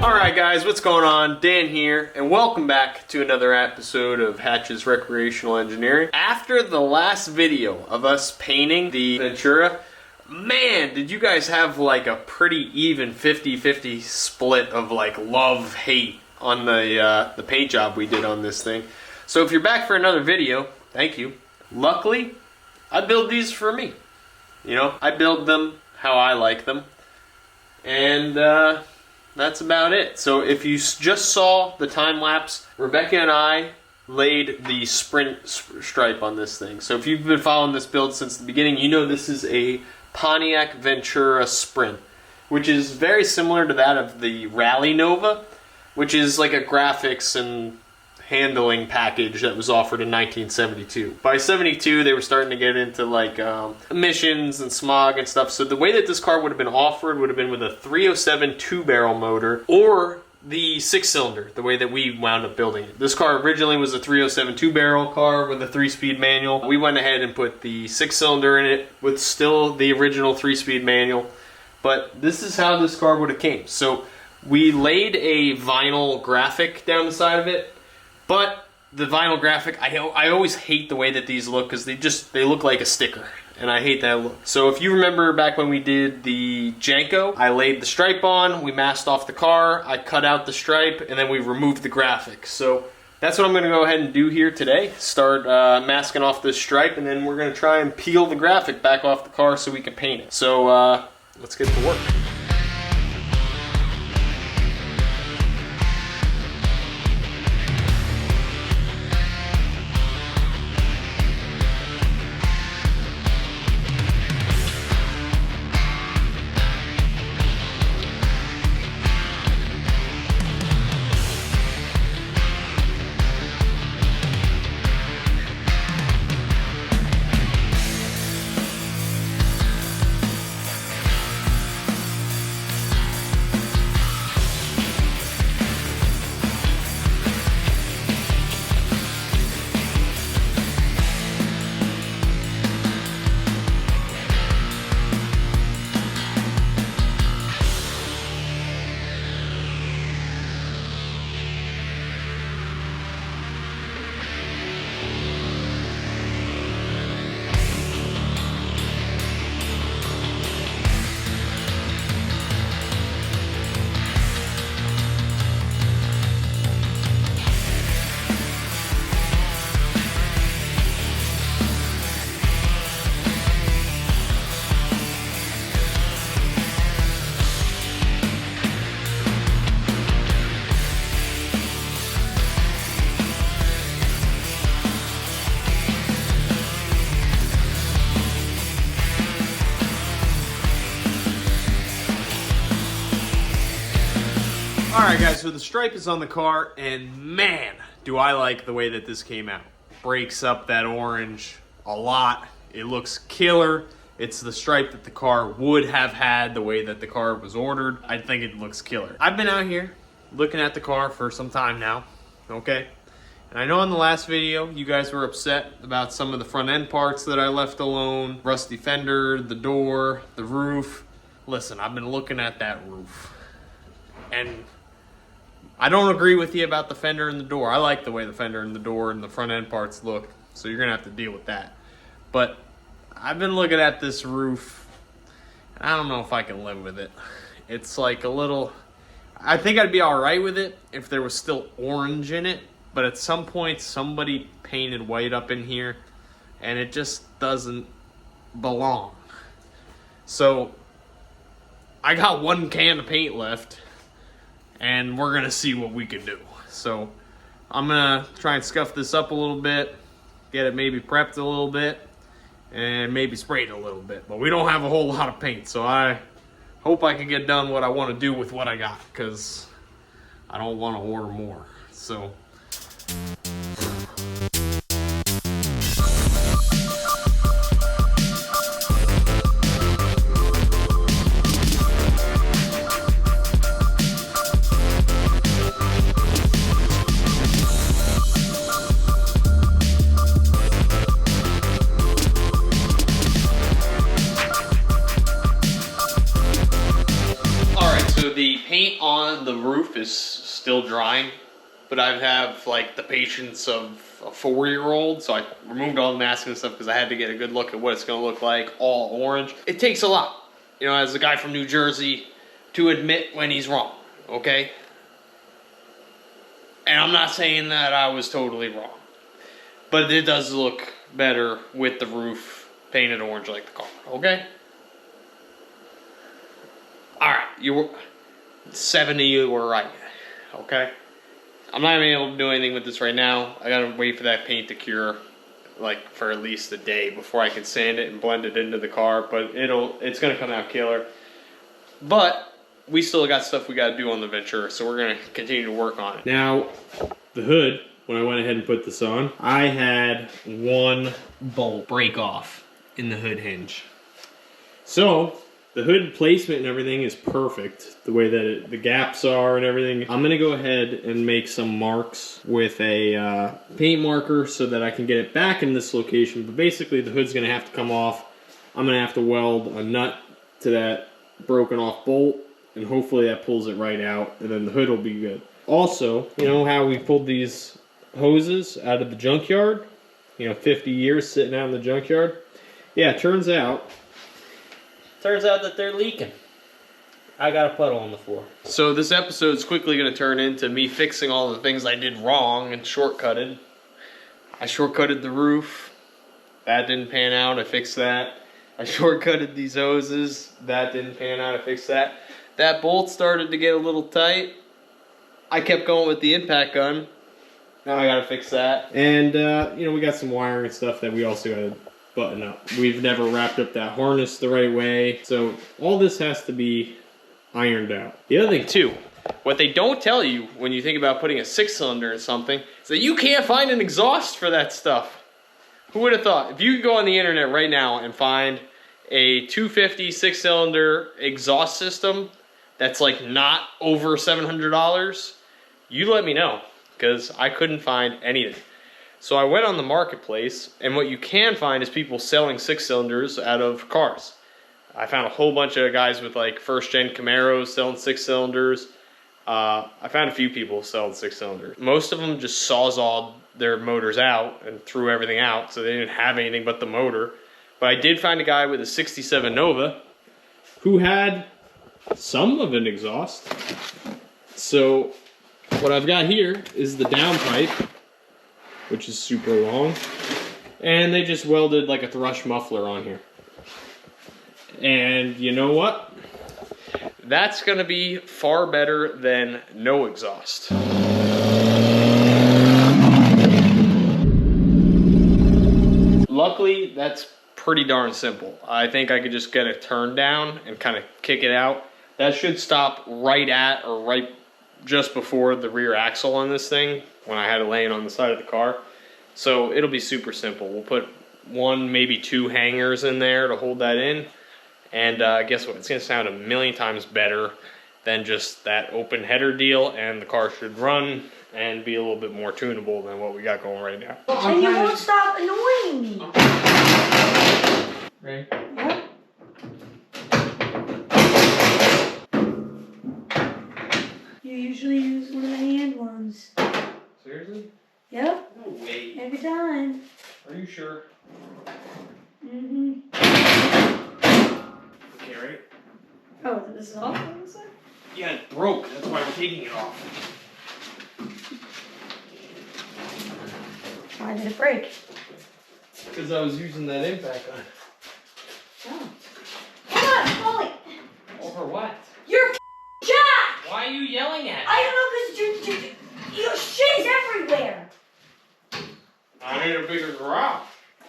Alright guys, what's going on? Dan here, and welcome back to another episode of Hatch's Recreational Engineering. After the last video of us painting the Ventura, man, did you guys have like a pretty even 50-50 split of like love-hate on the paint job we did on this thing. So if you're back for another video, thank you. Luckily, I build these for me. You know, I build them how I like them. And that's about it. So if you just saw the time lapse, Rebecca and I laid the sprint stripe on this thing. So if you've been following this build since the beginning, you know this is a Pontiac Ventura sprint, which is very similar to that of the Rally Nova, which is like a graphics and handling package that was offered in 1972. By 72, they were starting to get into like emissions and smog and stuff. So the way that this car would have been offered would have been with a 307 two-barrel motor or the 6-cylinder, the way that we wound up building it. This car originally was a 307 two-barrel car with a 3-speed manual. We went ahead and put the 6-cylinder in it with still the original 3-speed manual. But this is how this car would have came. So we laid a vinyl graphic down the side of it. But the vinyl graphic, I always hate the way that these look because they look like a sticker, and I hate that look. So if you remember back when we did the Janko, I laid the stripe on, we masked off the car, I cut out the stripe, and then we removed the graphic. So that's what I'm going to go ahead and do here today. Start masking off this stripe, and then we're going to try and peel the graphic back off the car so we can paint it. So let's get to work. Alright guys, so the stripe is on the car, and man, do I like the way that this came out. Breaks up that orange a lot. It looks killer. It's the stripe that the car would have had the way that the car was ordered. I think it looks killer. I've been out here looking at the car for some time now, okay? And I know in the last video, you guys were upset about some of the front end parts that I left alone. Rusty fender, the door, the roof. Listen, I've been looking at that roof, and I don't agree with you about the fender and the door. I like the way the fender and the door and the front end parts look, so you're gonna have to deal with that. But I've been looking at this roof, and I don't know if I can live with it. It's like a little, I think I'd be all right with it if there was still orange in it, but at some point somebody painted white up in here, and it just doesn't belong. So I got one can of paint left, and we're gonna see what we can do. So I'm gonna try and scuff this up a little bit, get it maybe prepped a little bit, and maybe sprayed a little bit. But we don't have a whole lot of paint, so I hope I can get done what I want to do with what I got, because I don't want to order more. So paint on the roof is still drying, but I have like the patience of a 4-year-old, so I removed all the masking and stuff because I had to get a good look at what it's going to look like, all orange. It takes a lot, you know, as a guy from New Jersey, to admit when he's wrong, okay? And I'm not saying that I was totally wrong, but it does look better with the roof painted orange like the car, okay? Alright, 7 of you were right, okay? I'm not even able to do anything with this right now. I gotta wait for that paint to cure, like for at least a day before I can sand it and blend it into the car, but it's gonna come out killer. But we still got stuff we gotta do on the Ventura, so we're gonna continue to work on it. Now, the hood, when I went ahead and put this on, I had one bolt break off in the hood hinge. So, the hood placement and everything is perfect, the way that the gaps are and everything. I'm gonna go ahead and make some marks with a paint marker so that I can get it back in this location, but basically the hood's gonna have to come off. I'm gonna have to weld a nut to that broken off bolt, and hopefully that pulls it right out, and then the hood will be good. Also, you know how we pulled these hoses out of the junkyard? You know, 50 years sitting out in the junkyard? Yeah, it turns out that they're leaking. I got a puddle on the floor. So this episode's quickly going to turn into me fixing all the things I did wrong and shortcutted. I shortcutted the roof. That didn't pan out. I fixed that. I shortcutted these hoses. That didn't pan out. I fixed that. That bolt started to get a little tight. I kept going with the impact gun. Now I got to fix that. And, you know, we got some wiring and stuff that we also got to button up. We've never wrapped up that harness the right way, so all this has to be ironed out. The other thing too, what they don't tell you when you think about putting a 6-cylinder in something is that you can't find an exhaust for that stuff. Who would have thought? If you could go on the internet right now and find a 250 6-cylinder exhaust system that's like not over $700, you let me know, because I couldn't find anything. So I went on the marketplace, and what you can find is people selling 6-cylinders out of cars. I found a whole bunch of guys with like first-gen Camaros selling 6-cylinders. I found a few people selling 6-cylinders. Most of them just sawzalled their motors out and threw everything out, so they didn't have anything but the motor. But I did find a guy with a 67 Nova who had some of an exhaust. So what I've got here is the downpipe, which is super long, and they just welded like a thrush muffler on here. And you know what? That's gonna be far better than no exhaust. Luckily, that's pretty darn simple. I think I could just get it turned down and kind of kick it out. That should stop right at or right just before the rear axle on this thing when I had it laying on the side of the car. So it'll be super simple. We'll put 1, maybe 2 hangers in there to hold that in. And guess what? It's going to sound a million times better than just that open header deal, and the car should run and be a little bit more tunable than what we got going right now. And you won't stop annoying me. Ready? Yep. You usually use one of the hand ones. Seriously? Yep. No way. Every time. Are you sure? Mm-hmm. Okay, right? Oh, this is off on this side? Yeah, it broke. That's why we're taking it off. Why did it break? Because I was using that impact gun. Oh. Come on, Holly. Over what? You're Jack! Why are you yelling at me? I don't know, because your shit is everywhere. I need a bigger garage.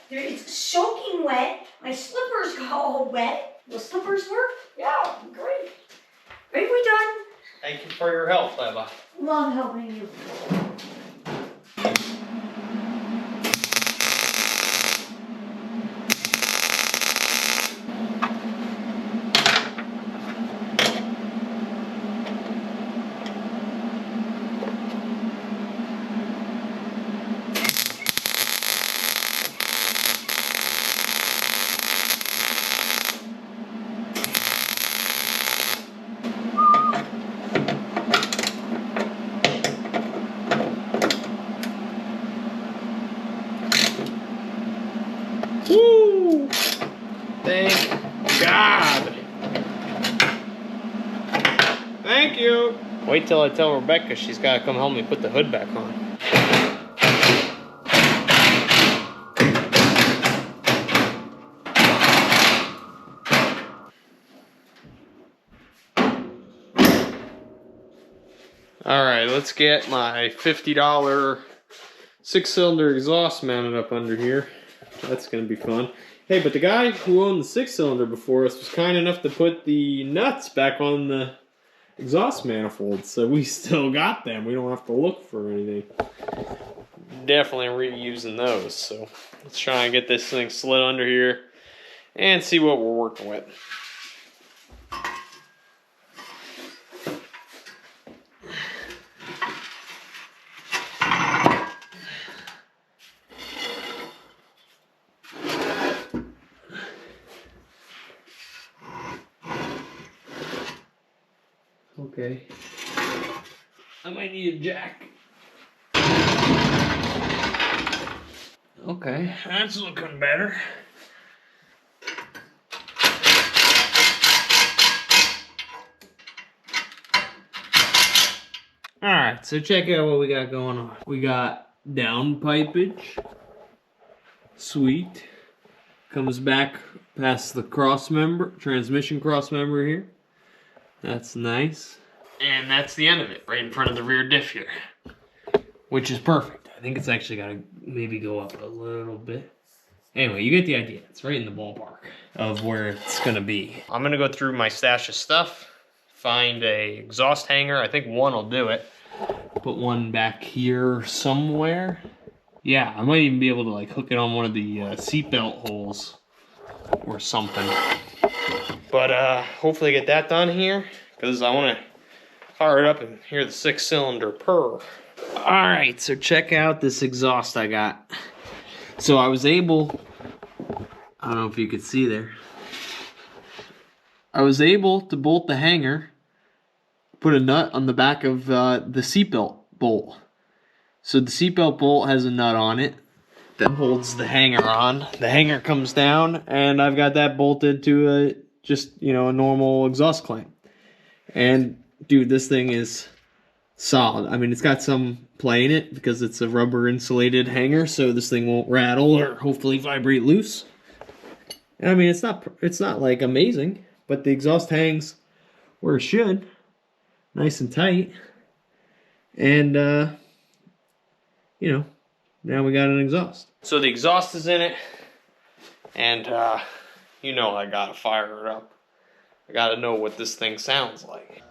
It's soaking wet. My slippers got all wet. Will slippers work? Yeah, great. Great, we done. Thank you for your help, Eva. Love helping you. God. Thank you. Wait till I tell Rebecca she's got to come help me put the hood back on. All right, let's get my $50 six-cylinder exhaust mounted up under here. That's gonna be fun. Hey, but the guy who owned the six-cylinder before us was kind enough to put the nuts back on the exhaust manifold, so we still got them. We don't have to look for anything. Definitely reusing those, so let's try and get this thing slid under here and see what we're working with. Okay. I might need a jack. Okay, that's looking better. Alright, so check out what we got going on. We got down pipage. Sweet. Comes back past the cross member, transmission cross member here. That's nice. And that's the end of it, right in front of the rear diff here. Which is perfect. I think it's actually gotta maybe go up a little bit. Anyway, you get the idea. It's right in the ballpark of where it's gonna be. I'm gonna go through my stash of stuff, find a exhaust hanger. I think one will do it. Put one back here somewhere. Yeah, I might even be able to like hook it on one of the seatbelt holes or something. But hopefully get that done here, because I want to fire it up and hear the six-cylinder purr. Alright, so check out this exhaust I got. So I was able, I don't know if you could see there, I was able to bolt the hanger, put a nut on the back of the seatbelt bolt. So the seatbelt bolt has a nut on it that holds the hanger on. The hanger comes down, and I've got that bolted to a a normal exhaust clamp. And dude, this thing is solid. I mean, it's got some play in it because it's a rubber insulated hanger, so this thing won't rattle or hopefully vibrate loose. And I mean, it's not like amazing, but the exhaust hangs where it should, nice and tight. And now we got an exhaust. So the exhaust is in it, and I gotta fire it up. I gotta know what this thing sounds like.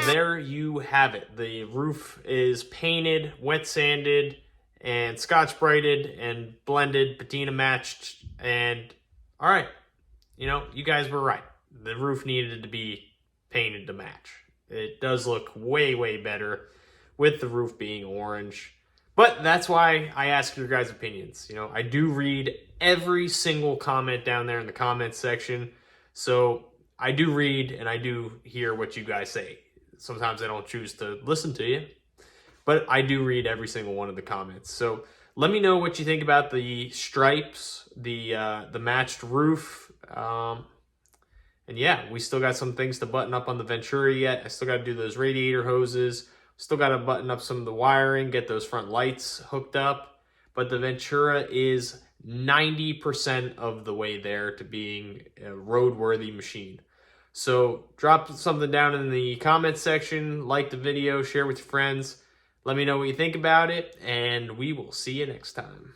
There you have it. The roof is painted, wet sanded, and scotch brighted and blended, patina matched, and all right, you guys were right. The roof needed to be painted to match. It does look way, way better with the roof being orange. But that's why I ask your guys' opinions. You know, I do read every single comment down there in the comments section. So I do read and I do hear what you guys say. Sometimes I don't choose to listen to you, but I do read every single one of the comments. So let me know what you think about the stripes, the matched roof. And yeah, we still got some things to button up on the Ventura yet. I still got to do those radiator hoses. Still got to button up some of the wiring, get those front lights hooked up. But the Ventura is 90% of the way there to being a roadworthy machine. So drop something down in the comments section, like the video, share with your friends. Let me know what you think about it, and we will see you next time.